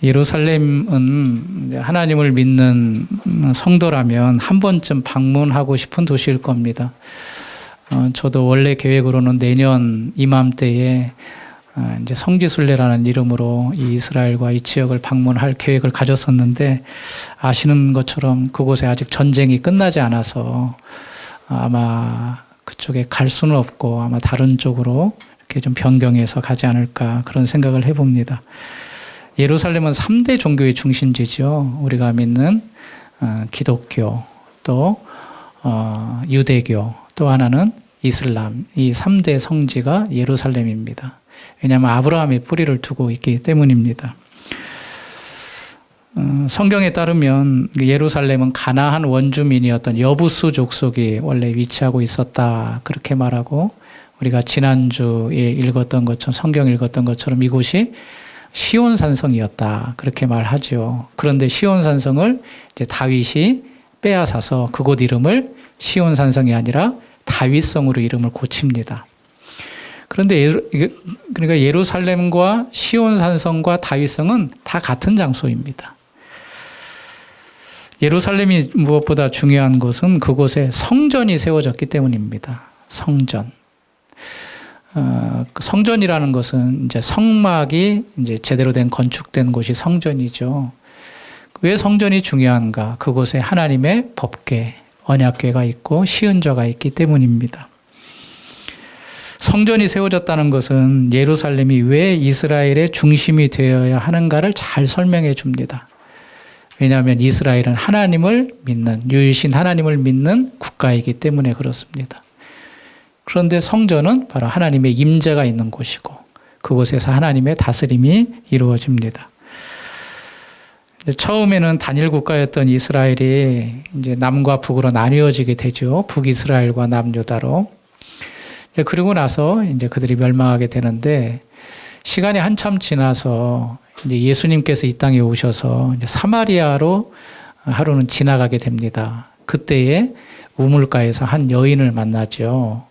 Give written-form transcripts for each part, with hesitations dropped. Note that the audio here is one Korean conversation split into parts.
예루살렘은 하나님을 믿는 성도라면 한 번쯤 방문하고 싶은 도시일 겁니다. 저도 원래 계획으로는 내년 이맘때에 이제 성지순례라는 이름으로 이 이스라엘과 이 지역을 방문할 계획을 가졌었는데, 아시는 것처럼 그곳에 아직 전쟁이 끝나지 않아서 아마 그쪽에 갈 수는 없고 아마 다른 쪽으로 이렇게 좀 변경해서 가지 않을까, 그런 생각을 해봅니다. 예루살렘은 3대 종교의 중심지죠. 우리가 믿는 기독교, 또 유대교, 또 하나는 이슬람, 이 3대 성지가 예루살렘입니다. 왜냐하면 아브라함의 뿌리를 두고 있기 때문입니다. 성경에 따르면 예루살렘은 가나안 원주민이었던 여부수 족속이 원래 위치하고 있었다, 그렇게 말하고, 우리가 지난주에 읽었던 것처럼, 성경 읽었던 것처럼 이곳이 시온산성이었다, 그렇게 말하죠. 그런데 시온산성을 이제 다윗이 빼앗아서 그곳 이름을 시온산성이 아니라 다윗성으로 이름을 고칩니다. 그런데 그러니까 예루살렘과 시온산성과 다윗성은 다 같은 장소입니다. 예루살렘이 무엇보다 중요한 것은 그곳에 성전이 세워졌기 때문입니다. 성전. 성전이라는 것은 이제 성막이 이제 제대로 된 건축된 곳이 성전이죠. 왜 성전이 중요한가? 그곳에 하나님의 법궤, 언약궤가 있고 시은좌가 있기 때문입니다. 성전이 세워졌다는 것은 예루살렘이 왜 이스라엘의 중심이 되어야 하는가를 잘 설명해 줍니다. 왜냐하면 이스라엘은 하나님을 믿는, 유일신 하나님을 믿는 국가이기 때문에 그렇습니다. 그런데 성전은 바로 하나님의 임재가 있는 곳이고, 그곳에서 하나님의 다스림이 이루어집니다. 처음에는 단일 국가였던 이스라엘이 이제 남과 북으로 나뉘어지게 되죠. 북이스라엘과 남유다로. 그리고 나서 이제 그들이 멸망하게 되는데, 시간이 한참 지나서 이제 예수님께서 이 땅에 오셔서 이제 사마리아로 하루는 지나가게 됩니다. 그때에 우물가에서 한 여인을 만나죠.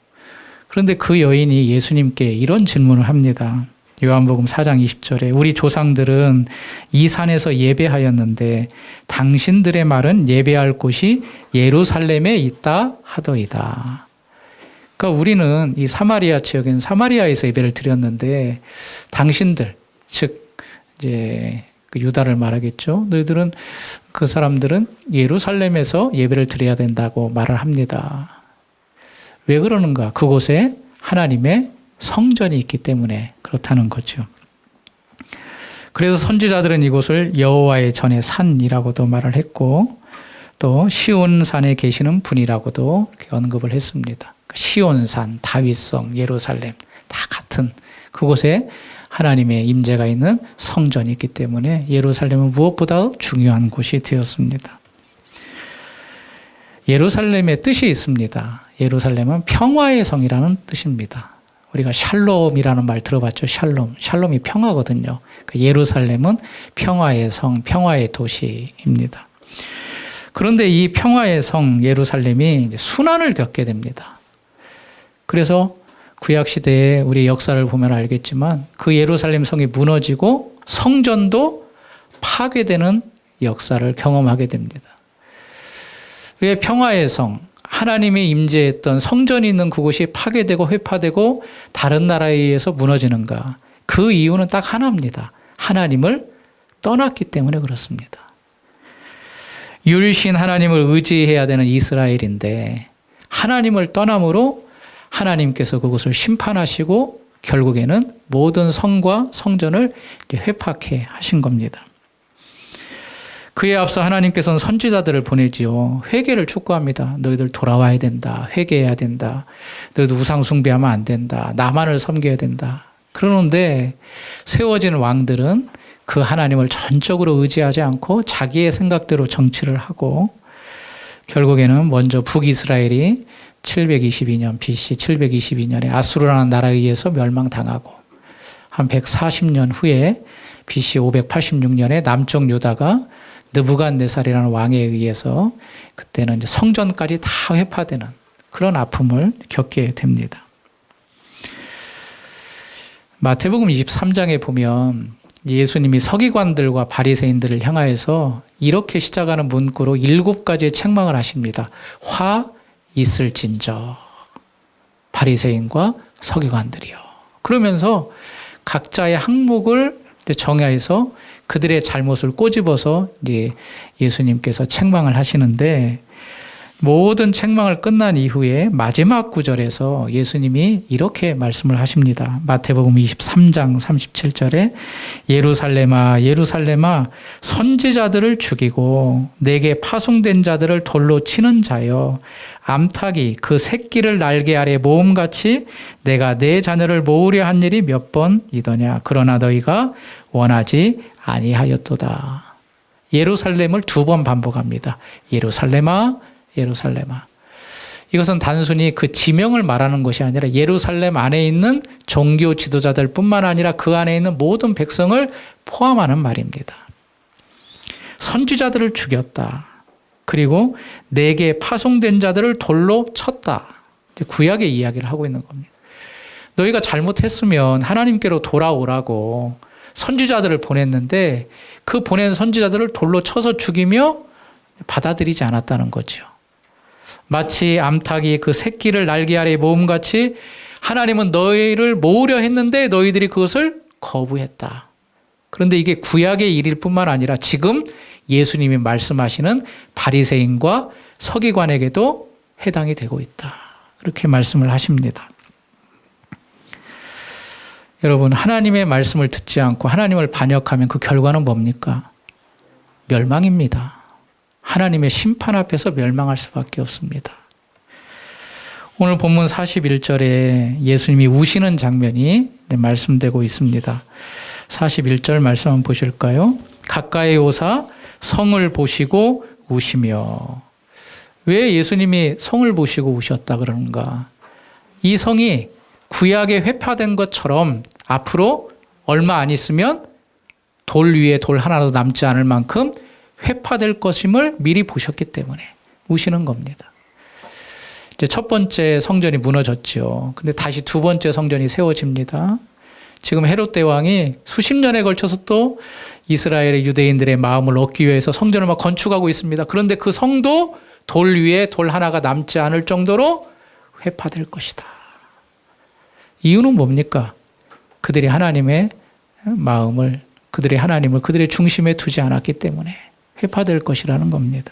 그런데 그 여인이 예수님께 이런 질문을 합니다. 요한복음 4장 20절에 우리 조상들은 이 산에서 예배하였는데 당신들의 말은 예배할 곳이 예루살렘에 있다 하더이다. 그러니까 우리는 이 사마리아 지역엔 사마리아에서 예배를 드렸는데 당신들, 즉 이제 그 유다를 말하겠죠. 너희들은, 그 사람들은 예루살렘에서 예배를 드려야 된다고 말을 합니다. 왜 그러는가? 그곳에 하나님의 성전이 있기 때문에 그렇다는 거죠. 그래서 선지자들은 이곳을 여호와의 전의 산이라고도 말을 했고, 또 시온산에 계시는 분이라고도 언급을 했습니다. 시온산, 다윗성, 예루살렘 다 같은 그곳에 하나님의 임재가 있는 성전이 있기 때문에 예루살렘은 무엇보다 중요한 곳이 되었습니다. 예루살렘의 뜻이 있습니다. 예루살렘은 평화의 성이라는 뜻입니다. 우리가 샬롬이라는 말 들어봤죠? 샬롬. 샬롬이 평화거든요. 예루살렘은 평화의 성, 평화의 도시입니다. 그런데 이 평화의 성 예루살렘이 이제 순환을 겪게 됩니다. 그래서 구약시대에 우리 역사를 보면 알겠지만 그 예루살렘 성이 무너지고 성전도 파괴되는 역사를 경험하게 됩니다. 왜 평화의 성, 하나님이 임재했던 성전이 있는 그곳이 파괴되고 회파되고 다른 나라에 의해서 무너지는가? 그 이유는 딱 하나입니다. 하나님을 떠났기 때문에 그렇습니다. 유일신 하나님을 의지해야 되는 이스라엘인데 하나님을 떠남으로 하나님께서 그곳을 심판하시고 결국에는 모든 성과 성전을 회파케 하신 겁니다. 그에 앞서 하나님께서는 선지자들을 보내지요. 회개를 촉구합니다. 너희들 돌아와야 된다. 회개해야 된다. 너희들 우상 숭배하면 안 된다. 나만을 섬겨야 된다. 그러는데 세워진 왕들은 그 하나님을 전적으로 의지하지 않고 자기의 생각대로 정치를 하고 결국에는 먼저 북이스라엘이 722년 BC 722년에 아수르라는 나라에 의해서 멸망당하고 한 140년 후에 BC 586년에 남쪽 유다가 느부갓네살이라는 왕에 의해서 그때는 이제 성전까지 다 회파되는 그런 아픔을 겪게 됩니다. 마태복음 23장에 보면 예수님이 서기관들과 바리새인들을 향하여서 이렇게 시작하는 문구로 7가지의 책망을 하십니다. 화 있을진저 바리새인과 서기관들이요. 그러면서 각자의 항목을 정하여서 그들의 잘못을 꼬집어서 이제 예수님께서 책망을 하시는데, 모든 책망을 끝난 이후에 마지막 구절에서 예수님이 이렇게 말씀을 하십니다. 마태복음 23장 37절에 예루살렘아 예루살렘아 선지자들을 죽이고 내게 파송된 자들을 돌로 치는 자여, 암탉이 그 새끼를 날개 아래 모음같이 내가 내 자녀를 모으려 한 일이 몇 번이더냐. 그러나 너희가 원하지 아니하였도다. 예루살렘을 2번 반복합니다. 예루살렘아 예루살렘아. 이것은 단순히 그 지명을 말하는 것이 아니라 예루살렘 안에 있는 종교 지도자들 뿐만 아니라 그 안에 있는 모든 백성을 포함하는 말입니다. 선지자들을 죽였다. 그리고 내게 파송된 자들을 돌로 쳤다. 구약의 이야기를 하고 있는 겁니다. 너희가 잘못했으면 하나님께로 돌아오라고 선지자들을 보냈는데 그 보낸 선지자들을 돌로 쳐서 죽이며 받아들이지 않았다는 거죠. 마치 암탉이 그 새끼를 날개 아래 모음같이 하나님은 너희를 모으려 했는데 너희들이 그것을 거부했다. 그런데 이게 구약의 일일 뿐만 아니라 지금 예수님이 말씀하시는 바리새인과 서기관에게도 해당이 되고 있다. 그렇게 말씀을 하십니다. 여러분, 하나님의 말씀을 듣지 않고 하나님을 반역하면 그 결과는 뭡니까? 멸망입니다. 하나님의 심판 앞에서 멸망할 수밖에 없습니다. 오늘 본문 41절에 예수님이 우시는 장면이 말씀되고 있습니다. 41절 말씀 한번 보실까요? 가까이 오사 성을 보시고 우시며. 왜 예수님이 성을 보시고 우셨다 그러는가? 이 성이 구약에 회파된 것처럼 앞으로 얼마 안 있으면 돌 위에 돌 하나도 남지 않을 만큼 회파될 것임을 미리 보셨기 때문에 우시는 겁니다. 이제 첫 번째 성전이 무너졌죠. 근데 다시 2번째 성전이 세워집니다. 지금 헤롯 대왕이 수십 년에 걸쳐서 또 이스라엘의 유대인들의 마음을 얻기 위해서 성전을 막 건축하고 있습니다. 그런데 그 성도 돌 위에 돌 하나가 남지 않을 정도로 회파될 것이다. 이유는 뭡니까? 그들이 하나님의 마음을, 그들의 하나님을 그들의 중심에 두지 않았기 때문에 회파될 것이라는 겁니다.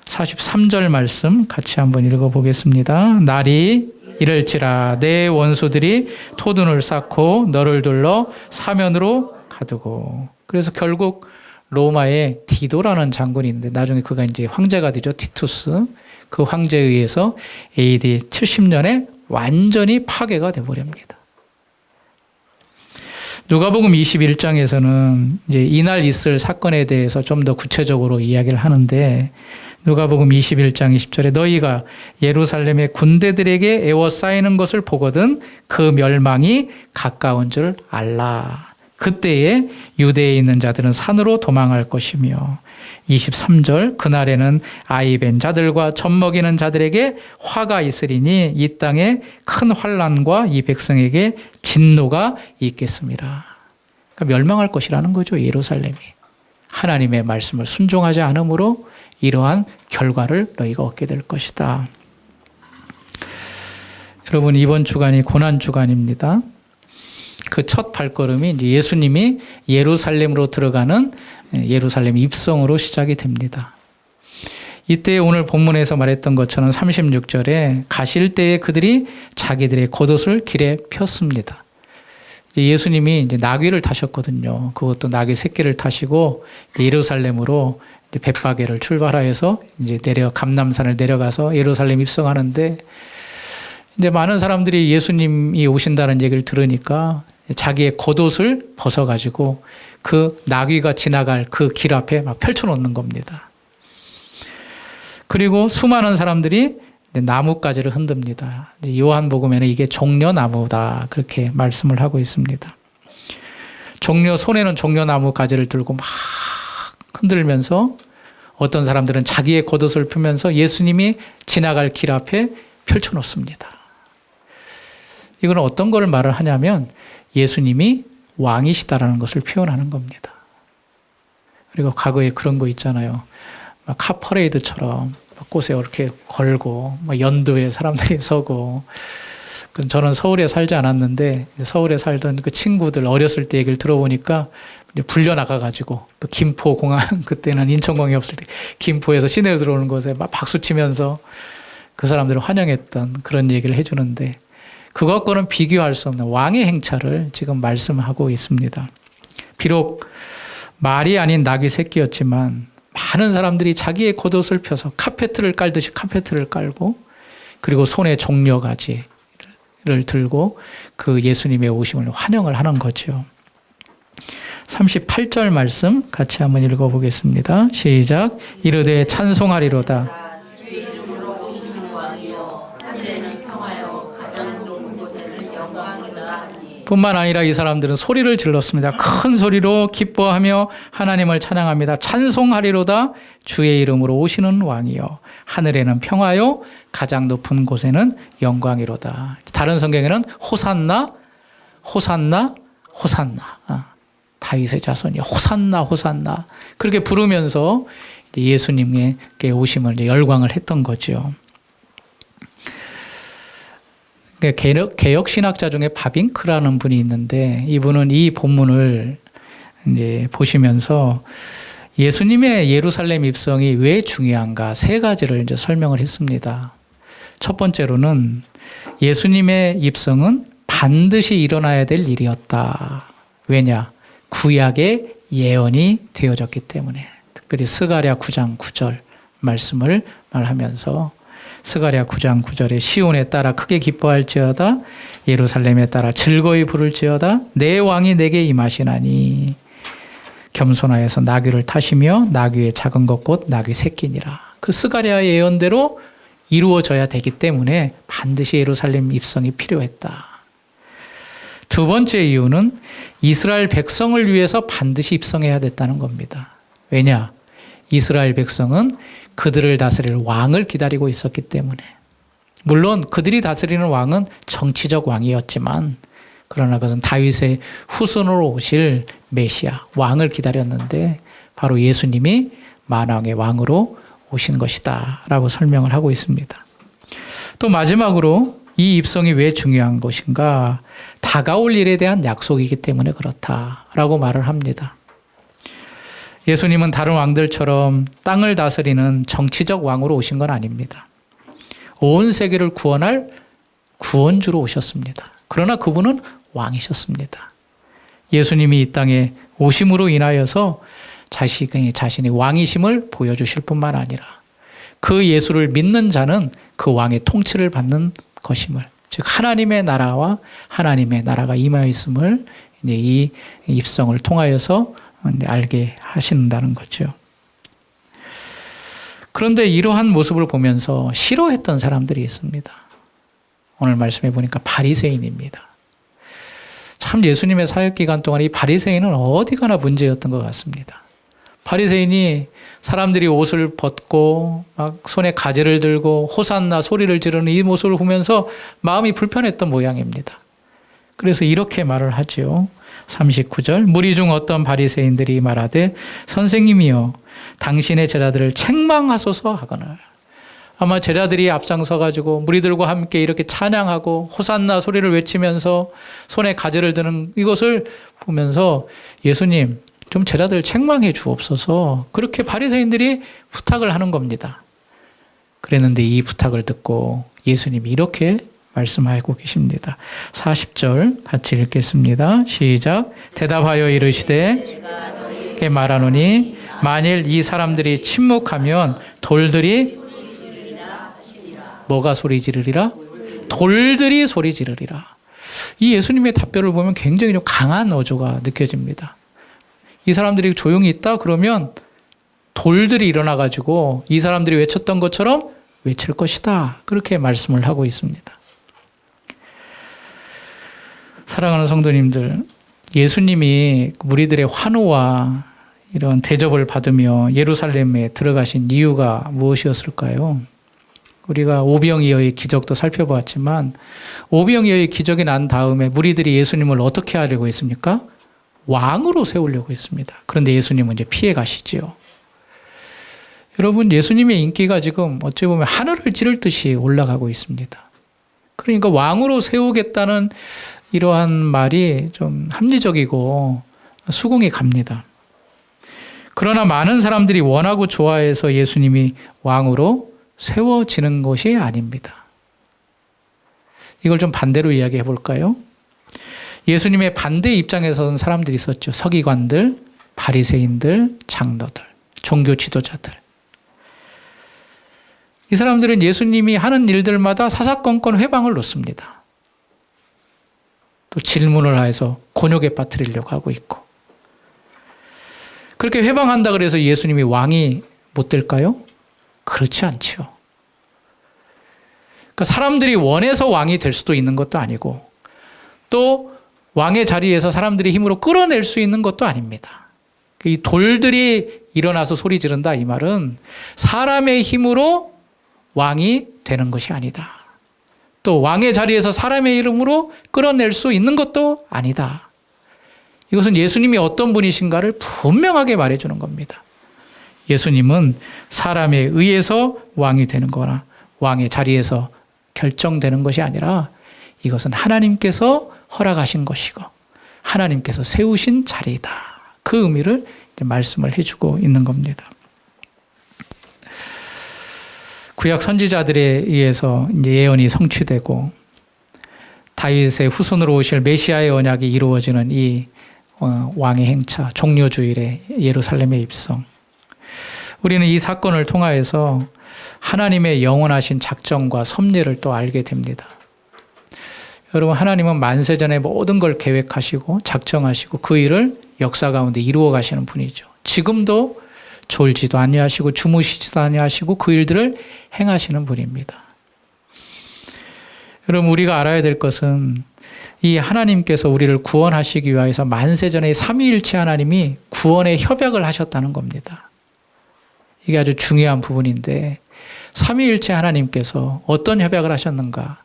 43절 말씀 같이 한번 읽어보겠습니다. 날이 이를지라 내 원수들이 토둔을 쌓고 너를 둘러 사면으로 가두고. 그래서 결국 로마의 디도라는 장군이 있는데 나중에 그가 이제 황제가 되죠. 티투스. 그 황제에 의해서 AD 70년에 완전히 파괴가 되어버립니다. 누가복음 21장에서는 이제 이날 있을 사건에 대해서 좀 더 구체적으로 이야기를 하는데, 누가복음 21장 20절에 너희가 예루살렘의 군대들에게 에워싸이는 것을 보거든 그 멸망이 가까운 줄 알라. 그때에 유대에 있는 자들은 산으로 도망할 것이며. 23절 그날에는 아이 벤 자들과 젖 먹이는 자들에게 화가 있으리니 이 땅에 큰 환난과 이 백성에게 진노가 있겠습니다. 그러니까 멸망할 것이라는 거죠. 예루살렘이. 하나님의 말씀을 순종하지 않으므로 이러한 결과를 너희가 얻게 될 것이다. 여러분, 이번 주간이 고난 주간입니다. 그 첫 발걸음이 이제 예수님이 예루살렘으로 들어가는 예루살렘 입성으로 시작이 됩니다. 이때 오늘 본문에서 말했던 것처럼 36절에 가실 때에 그들이 자기들의 겉옷을 길에 폈습니다. 예수님이 이제 나귀를 타셨거든요. 그것도 나귀 새끼를 타시고 예루살렘으로 벳바게를 출발하여서 이제 감남산을 내려가서 예루살렘 입성하는데, 이제 많은 사람들이 예수님이 오신다는 얘기를 들으니까 자기의 겉옷을 벗어가지고 그 나귀가 지나갈 그 길 앞에 막 펼쳐놓는 겁니다. 그리고 수많은 사람들이 나뭇가지를 흔듭니다. 요한복음에는 이게 종려나무다 그렇게 말씀을 하고 있습니다. 손에는 종려나무 가지를 들고 막 흔들면서 어떤 사람들은 자기의 겉옷을 펴면서 예수님이 지나갈 길 앞에 펼쳐놓습니다. 이건 어떤 걸 말을 하냐면 예수님이 왕이시다라는 것을 표현하는 겁니다. 그리고 과거에 그런 거 있잖아요. 막 카퍼레이드처럼 꽃에 이렇게 걸고 연두에 사람들이 서고. 저는 서울에 살지 않았는데 서울에 살던 그 친구들 어렸을 때 얘기를 들어보니까 이제 불려 나가가지고 그 김포 공항 그때는 인천공항이 없을 때 김포에서 시내로 들어오는 곳에 막 박수 치면서 그 사람들을 환영했던 그런 얘기를 해주는데 그것과는 비교할 수 없는 왕의 행차를 지금 말씀하고 있습니다. 비록 말이 아닌 나귀 새끼였지만 많은 사람들이 자기의 겉옷을 펴서 카페트를 깔듯이 카페트를 깔고 그리고 손에 종려가지를 들고 그 예수님의 오심을 환영을 하는 거죠. 38절 말씀 같이 한번 읽어보겠습니다. 시작. 이르되 찬송하리로다. 뿐만 아니라 이 사람들은 소리를 질렀습니다. 큰 소리로 기뻐하며 하나님을 찬양합니다. 찬송하리로다. 주의 이름으로 오시는 왕이요 하늘에는 평화요 가장 높은 곳에는 영광이로다. 다른 성경에는 호산나 호산나 호산나 다윗의 자손이 호산나 호산나 그렇게 부르면서 예수님께 오심을 열광을 했던 거죠. 개혁 신학자 중에 바빙크라는 분이 있는데 이분은 이 본문을 이제 보시면서 예수님의 예루살렘 입성이 왜 중요한가 세 가지를 이제 설명을 했습니다. 첫 번째로는 예수님의 입성은 반드시 일어나야 될 일이었다. 왜냐? 구약의 예언이 되어졌기 때문에. 특별히 스가랴 9장 9절 말씀을 말하면서 스가랴 9장 9절에 시온에 따라 크게 기뻐할지어다 예루살렘에 따라 즐거이 부를지어다 내 왕이 내게 임하시나니 겸손하여서 나귀를 타시며 나귀의 작은 것 곧 나귀 새끼니라. 그 스가랴의 예언대로 이루어져야 되기 때문에 반드시 예루살렘 입성이 필요했다. 두 번째 이유는 이스라엘 백성을 위해서 반드시 입성해야 됐다는 겁니다. 왜냐? 이스라엘 백성은 그들을 다스릴 왕을 기다리고 있었기 때문에. 물론 그들이 다스리는 왕은 정치적 왕이었지만 그러나 그것은 다윗의 후손으로 오실 메시아 왕을 기다렸는데 바로 예수님이 만왕의 왕으로 오신 것이다 라고 설명을 하고 있습니다. 또 마지막으로 이 입성이 왜 중요한 것인가? 다가올 일에 대한 약속이기 때문에 그렇다라고 말을 합니다. 예수님은 다른 왕들처럼 땅을 다스리는 정치적 왕으로 오신 건 아닙니다. 온 세계를 구원할 구원주로 오셨습니다. 그러나 그분은 왕이셨습니다. 예수님이 이 땅에 오심으로 인하여서 자신이 왕이심을 보여주실 뿐만 아니라 그 예수를 믿는 자는 그 왕의 통치를 받는 것임을, 즉 하나님의 나라와 하나님의 나라가 임하여 있음을 이제 이 입성을 통하여서 알게 하신다는 거죠. 그런데 이러한 모습을 보면서 싫어했던 사람들이 있습니다. 오늘 말씀해 보니까 바리새인입니다. 참 예수님의 사역 기간 동안 이 바리새인은 어디 가나 문제였던 것 같습니다. 바리새인이 사람들이 옷을 벗고 막 손에 가지를 들고 호산나 소리를 지르는 이 모습을 보면서 마음이 불편했던 모양입니다. 그래서 이렇게 말을 하죠. 39절 무리 중 어떤 바리새인들이 말하되 선생님이여 당신의 제자들을 책망하소서 하거늘. 아마 제자들이 앞장서 가지고 무리들과 함께 이렇게 찬양하고 호산나 소리를 외치면서 손에 가지를 드는 이것을 보면서 예수님 좀 제자들 책망해 주옵소서 그렇게 바리새인들이 부탁을 하는 겁니다. 그랬는데 이 부탁을 듣고 예수님이 이렇게 말씀하고 계십니다. 40절 같이 읽겠습니다. 시작. 대답하여 이르시되 말하노니 만일 이 사람들이 침묵하면 돌들이 뭐가 소리 지르리라? 돌들이 소리 지르리라. 이 예수님의 답변을 보면 굉장히 좀 강한 어조가 느껴집니다. 이 사람들이 조용히 있다 그러면 돌들이 일어나가지고 이 사람들이 외쳤던 것처럼 외칠 것이다. 그렇게 말씀을 하고 있습니다. 사랑하는 성도님들, 예수님이 무리들의 환호와 이런 대접을 받으며 예루살렘에 들어가신 이유가 무엇이었을까요? 우리가 오병이어의 기적도 살펴보았지만 오병이어의 기적이 난 다음에 무리들이 예수님을 어떻게 하려고 했습니까? 왕으로 세우려고 했습니다. 그런데 예수님은 이제 피해 가시지요. 여러분, 예수님의 인기가 지금 어찌 보면 하늘을 찌를 듯이 올라가고 있습니다. 그러니까 왕으로 세우겠다는 이러한 말이 좀 합리적이고 수긍이 갑니다. 그러나 많은 사람들이 원하고 좋아해서 예수님이 왕으로 세워지는 것이 아닙니다. 이걸 좀 반대로 이야기해 볼까요? 예수님의 반대 입장에 선 사람들이 있었죠. 서기관들, 바리새인들, 장로들, 종교 지도자들. 이 사람들은 예수님이 하는 일들마다 사사건건 회방을 놓습니다. 또 질문을 해서 곤욕에 빠뜨리려고 하고 있고. 그렇게 회방한다 그래서 예수님이 왕이 못 될까요? 그렇지 않죠. 그러니까 사람들이 원해서 왕이 될 수도 있는 것도 아니고 또 왕의 자리에서 사람들이 힘으로 끌어낼 수 있는 것도 아닙니다. 이 돌들이 일어나서 소리 지른다 이 말은 사람의 힘으로 왕이 되는 것이 아니다. 또 왕의 자리에서 사람의 이름으로 끌어낼 수 있는 것도 아니다. 이것은 예수님이 어떤 분이신가를 분명하게 말해주는 겁니다. 예수님은 사람에 의해서 왕이 되는 거나 왕의 자리에서 결정되는 것이 아니라 이것은 하나님께서 허락하신 것이고 하나님께서 세우신 자리이다. 그 의미를 말씀을 해주고 있는 겁니다. 구약 선지자들에 의해서 이제 예언이 성취되고 다윗의 후손으로 오실 메시아의 언약이 이루어지는 이 왕의 행차, 종려주일의 예루살렘의 입성. 우리는 이 사건을 통하여서 하나님의 영원하신 작정과 섭리를 또 알게 됩니다. 여러분, 하나님은 만세전에 모든 걸 계획하시고 작정하시고 그 일을 역사 가운데 이루어 가시는 분이죠. 지금도 졸지도 아니하시고 주무시지도 아니하시고 그 일들을 행하시는 분입니다. 여러분, 우리가 알아야 될 것은 이 하나님께서 우리를 구원하시기 위해서 만세전에 삼위일체 하나님이 구원의 협약을 하셨다는 겁니다. 이게 아주 중요한 부분인데 삼위일체 하나님께서 어떤 협약을 하셨는가?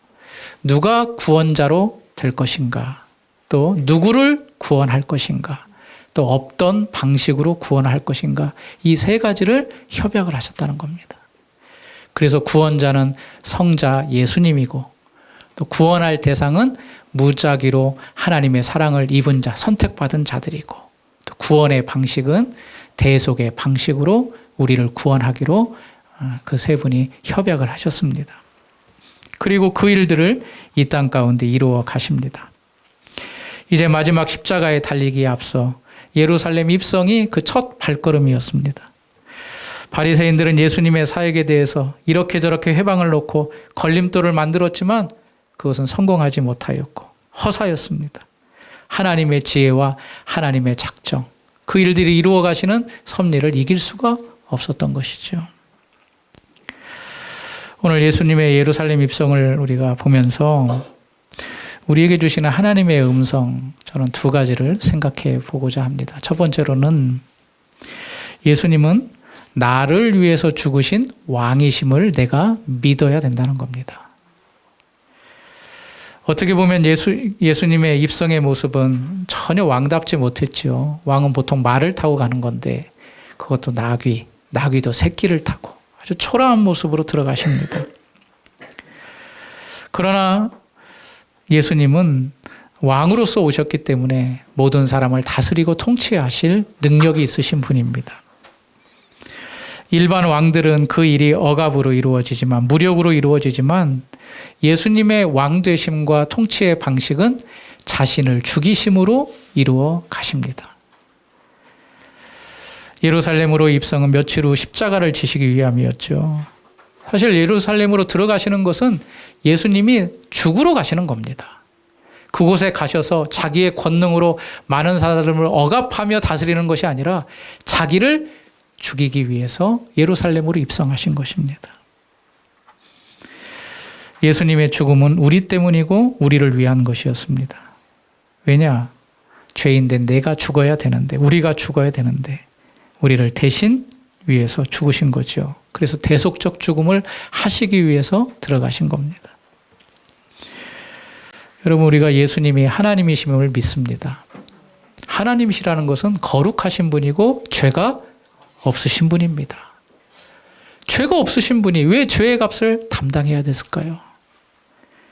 누가 구원자로 될 것인가? 또 누구를 구원할 것인가? 또 어떤 방식으로 구원할 것인가? 이 세 가지를 협약을 하셨다는 겁니다. 그래서 구원자는 성자 예수님이고 또 구원할 대상은 무작위로 하나님의 사랑을 입은 자, 선택받은 자들이고 또 구원의 방식은 대속의 방식으로 우리를 구원하기로 그 세 분이 협약을 하셨습니다. 그리고 그 일들을 이 땅 가운데 이루어 가십니다. 이제 마지막 십자가에 달리기에 앞서 예루살렘 입성이 그 첫 발걸음이었습니다. 바리새인들은 예수님의 사역에 대해서 이렇게 저렇게 회방을 놓고 걸림돌을 만들었지만 그것은 성공하지 못하였고 허사였습니다. 하나님의 지혜와 하나님의 작정, 그 일들이 이루어 가시는 섭리를 이길 수가 없었던 것이죠. 오늘 예수님의 예루살렘 입성을 우리가 보면서 우리에게 주시는 하나님의 음성, 저는 두 가지를 생각해 보고자 합니다. 첫 번째로는 예수님은 나를 위해서 죽으신 왕이심을 내가 믿어야 된다는 겁니다. 어떻게 보면 예수님의 입성의 모습은 전혀 왕답지 못했지요. 왕은 보통 말을 타고 가는 건데 그것도 나귀도 새끼를 타고 아주 초라한 모습으로 들어가십니다. 그러나 예수님은 왕으로서 오셨기 때문에 모든 사람을 다스리고 통치하실 능력이 있으신 분입니다. 일반 왕들은 그 일이 억압으로 이루어지지만, 무력으로 이루어지지만 예수님의 왕되심과 통치의 방식은 자신을 죽이심으로 이루어 가십니다. 예루살렘으로 입성은 며칠 후 십자가를 지시기 위함이었죠. 사실 예루살렘으로 들어가시는 것은 예수님이 죽으러 가시는 겁니다. 그곳에 가셔서 자기의 권능으로 많은 사람을 억압하며 다스리는 것이 아니라 자기를 죽이기 위해서 예루살렘으로 입성하신 것입니다. 예수님의 죽음은 우리 때문이고 우리를 위한 것이었습니다. 왜냐? 죄인된 내가 죽어야 되는데, 우리가 죽어야 되는데 우리를 대신 위해서 죽으신 거죠. 그래서 대속적 죽음을 하시기 위해서 들어가신 겁니다. 여러분, 우리가 예수님이 하나님이심을 믿습니다. 하나님이시라는 것은 거룩하신 분이고 죄가 없으신 분입니다. 죄가 없으신 분이 왜 죄의 값을 담당해야 됐을까요?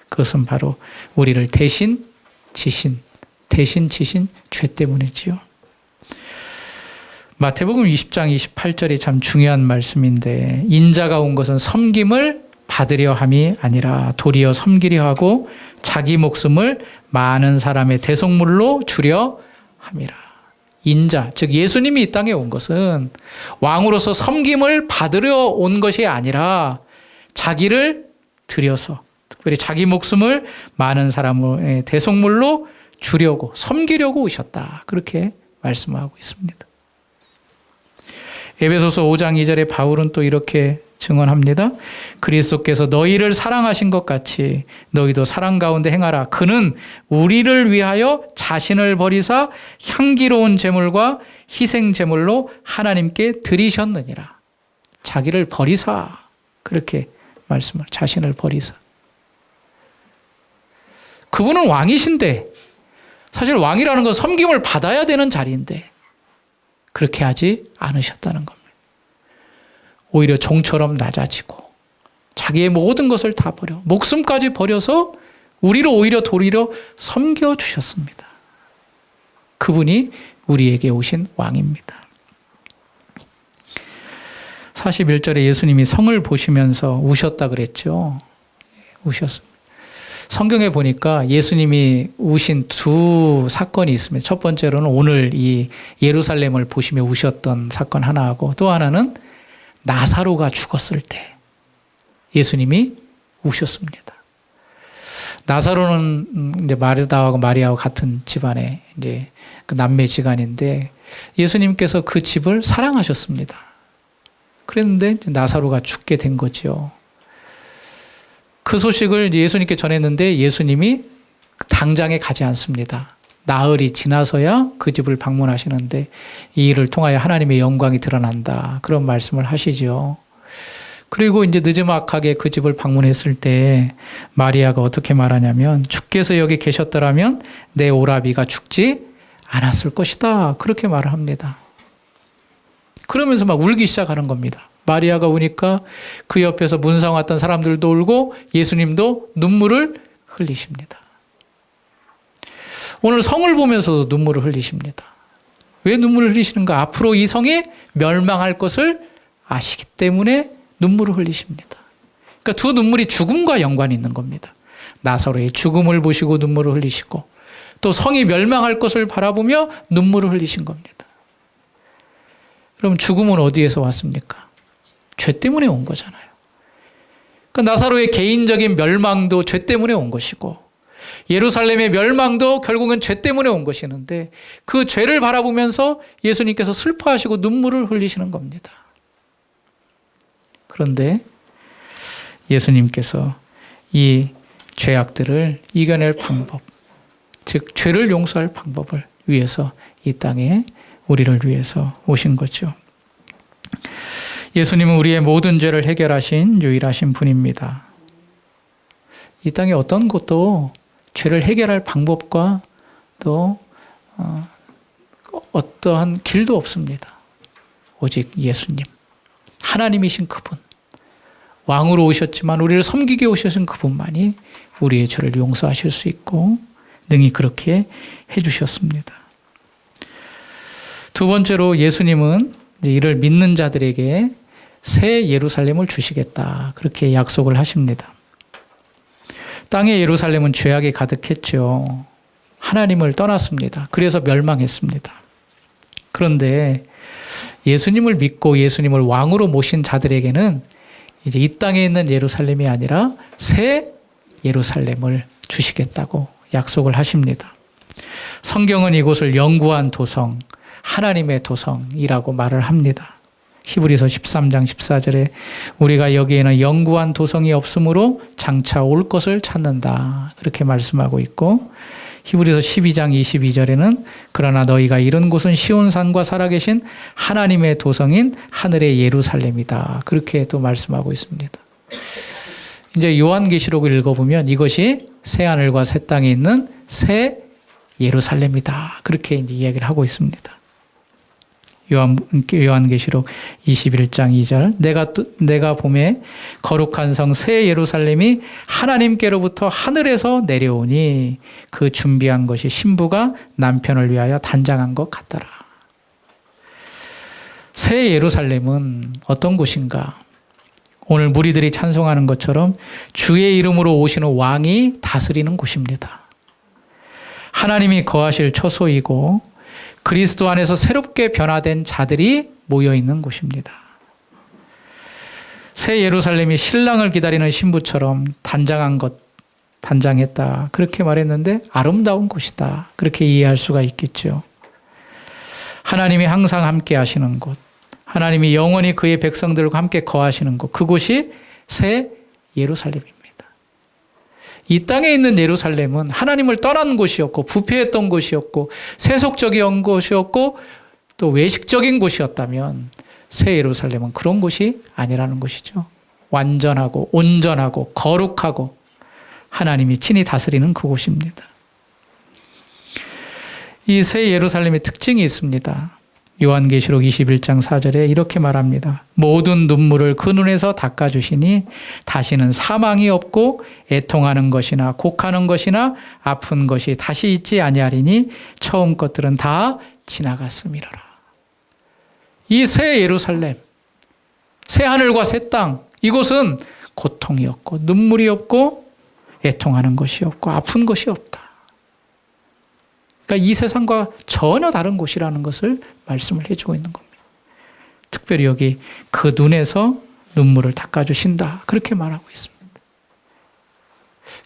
그것은 바로 우리를 대신 지신 죄 때문이지요. 마태복음 20장 28절이 참 중요한 말씀인데, 인자가 온 것은 섬김을 받으려 함이 아니라 도리어 섬기려 하고 자기 목숨을 많은 사람의 대속물로 주려 함이라. 인자, 즉 예수님이 이 땅에 온 것은 왕으로서 섬김을 받으려 온 것이 아니라 자기를 드려서, 특별히 자기 목숨을 많은 사람의 대속물로 주려고, 섬기려고 오셨다. 그렇게 말씀하고 있습니다. 에베소서 5장 2절에 바울은 또 이렇게 증언합니다. 그리스도께서 너희를 사랑하신 것 같이 너희도 사랑 가운데 행하라. 그는 우리를 위하여 자신을 버리사 향기로운 제물과 희생 제물로 하나님께 드리셨느니라. 자기를 버리사, 그렇게 말씀을, 자신을 버리사. 그분은 왕이신데, 사실 왕이라는 건 섬김을 받아야 되는 자리인데 그렇게 하지 않으셨다는 겁니다. 오히려 종처럼 낮아지고 자기의 모든 것을 다 버려, 목숨까지 버려서 우리를 오히려 도리로 섬겨주셨습니다. 그분이 우리에게 오신 왕입니다. 41절에 예수님이 성을 보시면서 우셨다 그랬죠. 우셨습니다. 성경에 보니까 예수님이 우신 두 사건이 있습니다. 첫 번째로는 오늘 이 예루살렘을 보시며 우셨던 사건 하나하고, 또 하나는 나사로가 죽었을 때 예수님이 우셨습니다. 나사로는 이제 마르다하고 마리아와 같은 집안의 이제 그 남매 지간인데 예수님께서 그 집을 사랑하셨습니다. 그랬는데 나사로가 죽게 된 거죠. 그 소식을 예수님께 전했는데 예수님이 당장에 가지 않습니다. 나흘이 지나서야 그 집을 방문하시는데 이 일을 통하여 하나님의 영광이 드러난다. 그런 말씀을 하시죠. 그리고 이제 느지막하게 그 집을 방문했을 때 마리아가 어떻게 말하냐면, 주께서 여기 계셨더라면 내 오라비가 죽지 않았을 것이다. 그렇게 말을 합니다. 그러면서 막 울기 시작하는 겁니다. 마리아가 우니까 그 옆에서 문상 왔던 사람들도 울고 예수님도 눈물을 흘리십니다. 오늘 성을 보면서도 눈물을 흘리십니다. 왜 눈물을 흘리시는가? 앞으로 이 성이 멸망할 것을 아시기 때문에 눈물을 흘리십니다. 그러니까 두 눈물이 죽음과 연관이 있는 겁니다. 나사로의 죽음을 보시고 눈물을 흘리시고, 또 성이 멸망할 것을 바라보며 눈물을 흘리신 겁니다. 그럼 죽음은 어디에서 왔습니까? 죄 때문에 온 거잖아요. 그러니까 나사로의 개인적인 멸망도 죄 때문에 온 것이고, 예루살렘의 멸망도 결국은 죄 때문에 온 것이는데, 그 죄를 바라보면서 예수님께서 슬퍼하시고 눈물을 흘리시는 겁니다. 그런데 예수님께서 이 죄악들을 이겨낼 방법, 즉 죄를 용서할 방법을 위해서 이 땅에 우리를 위해서 오신 거죠. 예수님은 우리의 모든 죄를 해결하신 유일하신 분입니다. 이 땅에 어떤 것도 죄를 해결할 방법과 또 어떠한 길도 없습니다. 오직 예수님, 하나님이신 그분, 왕으로 오셨지만 우리를 섬기게 오셔신 그분만이 우리의 죄를 용서하실 수 있고 능히 그렇게 해주셨습니다. 두 번째로 예수님은 이를 믿는 자들에게 새 예루살렘을 주시겠다, 그렇게 약속을 하십니다. 땅의 예루살렘은 죄악이 가득했죠. 하나님을 떠났습니다. 그래서 멸망했습니다. 그런데 예수님을 믿고 예수님을 왕으로 모신 자들에게는 이제 이 땅에 있는 예루살렘이 아니라 새 예루살렘을 주시겠다고 약속을 하십니다. 성경은 이곳을 영구한 도성, 하나님의 도성이라고 말을 합니다. 히브리서 13장 14절에 우리가 여기에는 영구한 도성이 없으므로 장차 올 것을 찾는다, 그렇게 말씀하고 있고, 히브리서 12장 22절에는 그러나 너희가 이른 곳은 시온산과 살아계신 하나님의 도성인 하늘의 예루살렘이다, 그렇게 또 말씀하고 있습니다. 이제 요한계시록을 읽어보면 이것이 새 하늘과 새 땅에 있는 새 예루살렘이다. 그렇게 이제 이야기를 하고 있습니다. 요한계시록 21장 2절 내가 봄에 거룩한 성 새 예루살렘이 하나님께로부터 하늘에서 내려오니 그 준비한 것이 신부가 남편을 위하여 단장한 것 같더라. 새 예루살렘은 어떤 곳인가? 오늘 무리들이 찬송하는 것처럼 주의 이름으로 오시는 왕이 다스리는 곳입니다. 하나님이 거하실 처소이고 그리스도 안에서 새롭게 변화된 자들이 모여있는 곳입니다. 새 예루살렘이 신랑을 기다리는 신부처럼 단장했다. 그렇게 말했는데 아름다운 곳이다. 그렇게 이해할 수가 있겠죠. 하나님이 항상 함께 하시는 곳, 하나님이 영원히 그의 백성들과 함께 거하시는 곳, 그곳이 새 예루살렘입니다. 이 땅에 있는 예루살렘은 하나님을 떠난 곳이었고 부패했던 곳이었고 세속적인 곳이었고 또 외식적인 곳이었다면 새 예루살렘은 그런 곳이 아니라는 것이죠. 완전하고 온전하고 거룩하고 하나님이 친히 다스리는 그곳입니다. 이 새 예루살렘의 특징이 있습니다. 요한계시록 21장 4절에 이렇게 말합니다. 모든 눈물을 그 눈에서 닦아주시니 다시는 사망이 없고 애통하는 것이나 곡하는 것이나 아픈 것이 다시 있지 아니하리니 처음 것들은 다 지나갔음이로라. 이 새 예루살렘, 새 하늘과 새 땅, 이곳은 고통이 없고 눈물이 없고 애통하는 것이 없고 아픈 것이 없다. 그러니까 이 세상과 전혀 다른 곳이라는 것을 말씀을 해주고 있는 겁니다. 특별히 여기 그 눈에서 눈물을 닦아주신다. 그렇게 말하고 있습니다.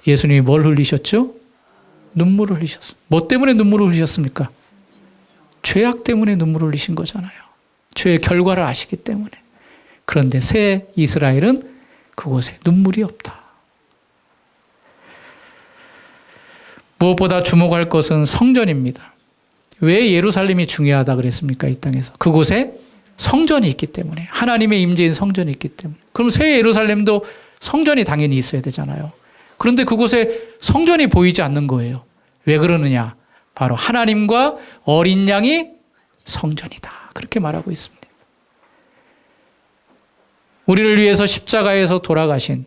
예수님이 뭘 흘리셨죠? 눈물을 흘리셨습니다. 뭐 때문에 눈물을 흘리셨습니까? 죄악 때문에 눈물을 흘리신 거잖아요. 죄의 결과를 아시기 때문에. 그런데 새 이스라엘은 그곳에 눈물이 없다. 무엇보다 주목할 것은 성전입니다. 왜 예루살렘이 중요하다 그랬습니까? 이 땅에서. 그곳에 성전이 있기 때문에. 하나님의 임재인 성전이 있기 때문에. 그럼 새 예루살렘도 성전이 당연히 있어야 되잖아요. 그런데 그곳에 성전이 보이지 않는 거예요. 왜 그러느냐? 바로 하나님과 어린 양이 성전이다. 그렇게 말하고 있습니다. 우리를 위해서 십자가에서 돌아가신,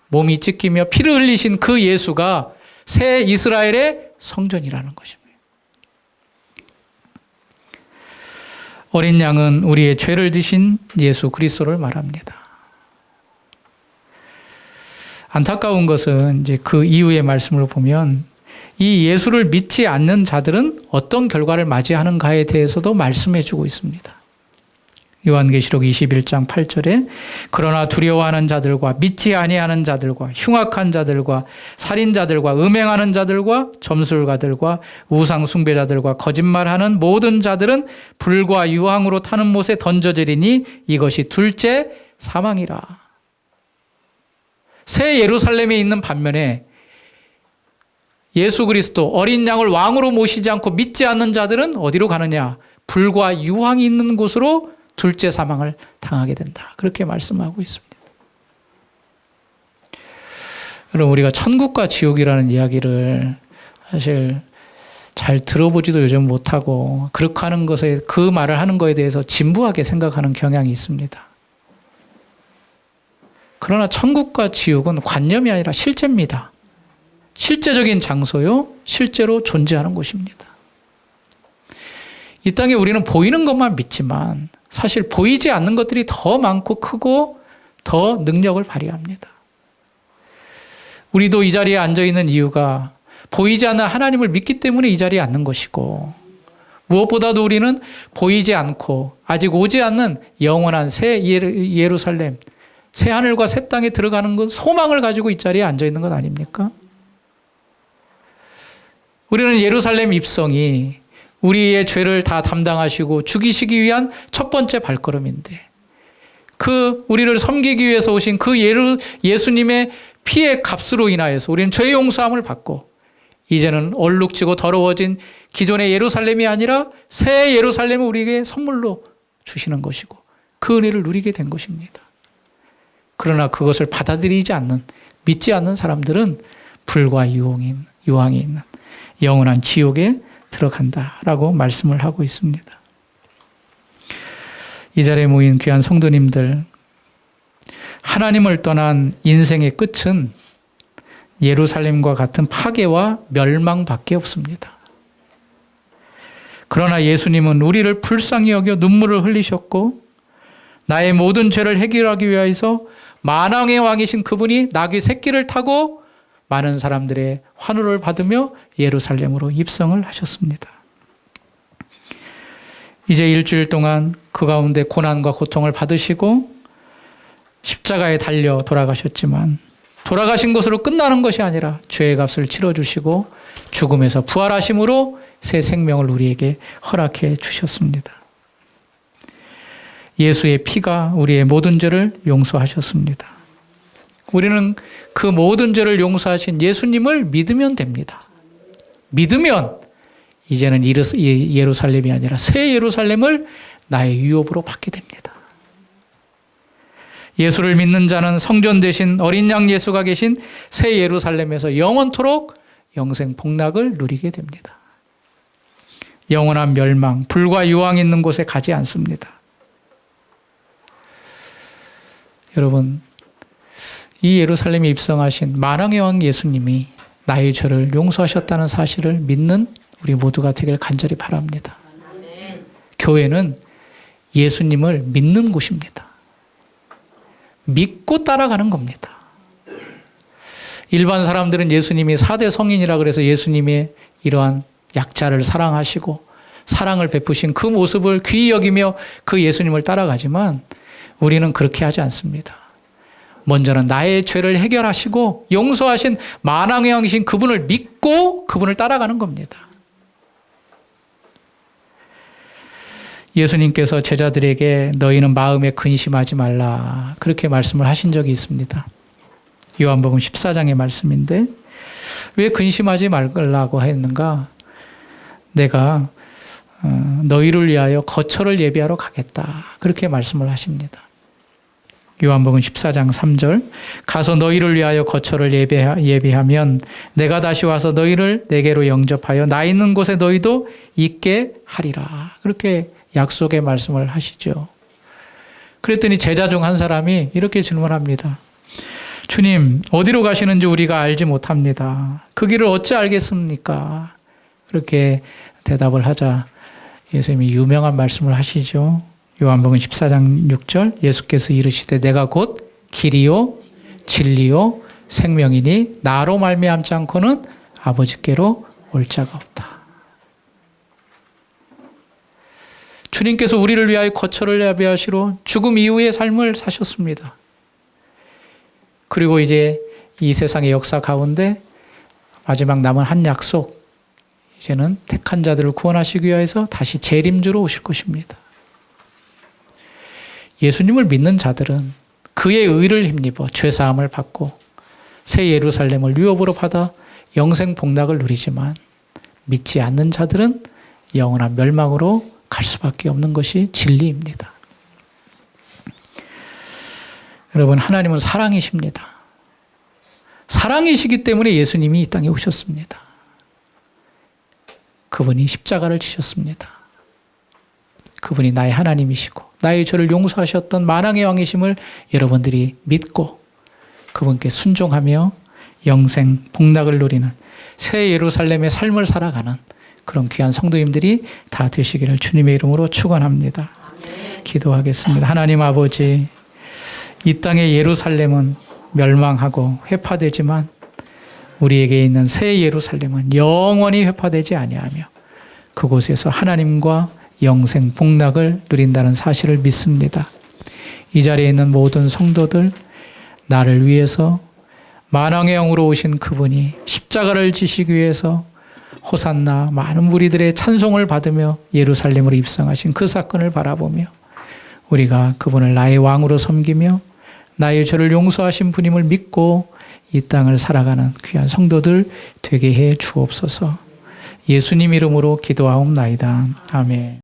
몸이 찢기며 피를 흘리신 그 예수가 새 이스라엘의 성전이라는 것입니다. 어린 양은 우리의 죄를 지신 예수 그리스도를 말합니다. 안타까운 것은 이제 그 이후의 말씀을 보면 이 예수를 믿지 않는 자들은 어떤 결과를 맞이하는가에 대해서도 말씀해 주고 있습니다. 요한계시록 21장 8절에 그러나 두려워하는 자들과 믿지 아니하는 자들과 흉악한 자들과 살인자들과 음행하는 자들과 점술가들과 우상 숭배자들과 거짓말하는 모든 자들은 불과 유황으로 타는 못에 던져지리니 이것이 둘째 사망이라. 새 예루살렘에 있는 반면에 예수 그리스도 어린 양을 왕으로 모시지 않고 믿지 않는 자들은 어디로 가느냐? 불과 유황이 있는 곳으로 둘째 사망을 당하게 된다. 그렇게 말씀하고 있습니다. 여러분, 우리가 천국과 지옥이라는 이야기를 사실 잘 들어보지도 요즘 못하고 그렇게 하는 것에 그 말을 하는 것에 대해서 진부하게 생각하는 경향이 있습니다. 그러나 천국과 지옥은 관념이 아니라 실제입니다. 실제적인 장소요, 실제로 존재하는 곳입니다. 이 땅에 우리는 보이는 것만 믿지만 사실 보이지 않는 것들이 더 많고 크고 더 능력을 발휘합니다. 우리도 이 자리에 앉아있는 이유가 보이지 않는 하나님을 믿기 때문에 이 자리에 앉는 것이고 무엇보다도 우리는 보이지 않고 아직 오지 않는 영원한 새 예루살렘, 새 하늘과 새 땅에 들어가는 것 소망을 가지고 이 자리에 앉아있는 것 아닙니까? 우리는 예루살렘 입성이 우리의 죄를 다 담당하시고 죽이시기 위한 첫 번째 발걸음인데 그 우리를 섬기기 위해서 오신 그 예수님의 피의 값으로 인하여서 우리는 죄 용서함을 받고 이제는 얼룩지고 더러워진 기존의 예루살렘이 아니라 새 예루살렘을 우리에게 선물로 주시는 것이고 그 은혜를 누리게 된 것입니다. 그러나 그것을 받아들이지 않는 믿지 않는 사람들은 불과 유황이 있는 영원한 지옥에 들어간다라고 말씀을 하고 있습니다. 이 자리에 모인 귀한 성도님들, 하나님을 떠난 인생의 끝은 예루살렘과 같은 파괴와 멸망밖에 없습니다. 그러나 예수님은 우리를 불쌍히 여겨 눈물을 흘리셨고 나의 모든 죄를 해결하기 위해서 만왕의 왕이신 그분이 나귀 새끼를 타고 많은 사람들의 환호를 받으며 예루살렘으로 입성을 하셨습니다. 이제 일주일 동안 그 가운데 고난과 고통을 받으시고 십자가에 달려 돌아가셨지만 돌아가신 것으로 끝나는 것이 아니라 죄의 값을 치러주시고 죽음에서 부활하심으로 새 생명을 우리에게 허락해 주셨습니다. 예수의 피가 우리의 모든 죄를 용서하셨습니다. 우리는 그 모든 죄를 용서하신 예수님을 믿으면 됩니다. 믿으면 이제는 예루살렘이 아니라 새 예루살렘을 나의 유업으로 받게 됩니다. 예수를 믿는 자는 성전 대신 어린 양 예수가 계신 새 예루살렘에서 영원토록 영생 복락을 누리게 됩니다. 영원한 멸망, 불과 유황 있는 곳에 가지 않습니다. 여러분, 이 예루살렘에 입성하신 만왕의 왕 예수님이 나의 죄를 용서하셨다는 사실을 믿는 우리 모두가 되길 간절히 바랍니다. 교회는 예수님을 믿는 곳입니다. 믿고 따라가는 겁니다. 일반 사람들은 예수님이 4대 성인이라 그래서 예수님의 이러한 약자를 사랑하시고 사랑을 베푸신 그 모습을 귀히 여기며 그 예수님을 따라가지만 우리는 그렇게 하지 않습니다. 먼저는 나의 죄를 해결하시고 용서하신 만왕의 왕이신 그분을 믿고 그분을 따라가는 겁니다. 예수님께서 제자들에게 너희는 마음에 근심하지 말라 그렇게 말씀을 하신 적이 있습니다. 요한복음 14장의 말씀인데 왜 근심하지 말라고 했는가? 내가 너희를 위하여 거처를 예비하러 가겠다 그렇게 말씀을 하십니다. 요한복음 14장 3절 가서 너희를 위하여 거처를 예비하면 내가 다시 와서 너희를 내게로 영접하여 나 있는 곳에 너희도 있게 하리라 그렇게 약속의 말씀을 하시죠. 그랬더니 제자 중 한 사람이 이렇게 질문합니다. 주님, 어디로 가시는지 우리가 알지 못합니다. 그 길을 어찌 알겠습니까? 그렇게 대답을 하자 예수님이 유명한 말씀을 하시죠. 요한복음 14장 6절 예수께서 이르시되 내가 곧 길이요 진리요 생명이니 나로 말미암지 않고는 아버지께로 올 자가 없다. 주님께서 우리를 위하여 거처를 예비하시러 죽음 이후의 삶을 사셨습니다. 그리고 이제 이 세상의 역사 가운데 마지막 남은 한 약속, 이제는 택한 자들을 구원하시기 위해서 다시 재림주로 오실 것입니다. 예수님을 믿는 자들은 그의 의를 힘입어 죄사함을 받고 새 예루살렘을 유업으로 받아 영생 복락을 누리지만 믿지 않는 자들은 영원한 멸망으로 갈 수밖에 없는 것이 진리입니다. 여러분, 하나님은 사랑이십니다. 사랑이시기 때문에 예수님이 이 땅에 오셨습니다. 그분이 십자가를 지셨습니다. 그분이 나의 하나님이시고 나의 죄를 용서하셨던 만왕의 왕이심을 여러분들이 믿고 그분께 순종하며 영생 복락을 누리는 새 예루살렘의 삶을 살아가는 그런 귀한 성도님들이 다 되시기를 주님의 이름으로 축원합니다. 기도하겠습니다. 하나님 아버지, 이 땅의 예루살렘은 멸망하고 회파되지만 우리에게 있는 새 예루살렘은 영원히 회파되지 아니하며 그곳에서 하나님과 영생 복락을 누린다는 사실을 믿습니다. 이 자리에 있는 모든 성도들, 나를 위해서 만왕의 영으로 오신 그분이 십자가를 지시기 위해서 호산나 많은 무리들의 찬송을 받으며 예루살렘으로 입성하신 그 사건을 바라보며 우리가 그분을 나의 왕으로 섬기며 나의 죄를 용서하신 분임을 믿고 이 땅을 살아가는 귀한 성도들 되게 해 주옵소서. 예수님 이름으로 기도하옵나이다. 아멘.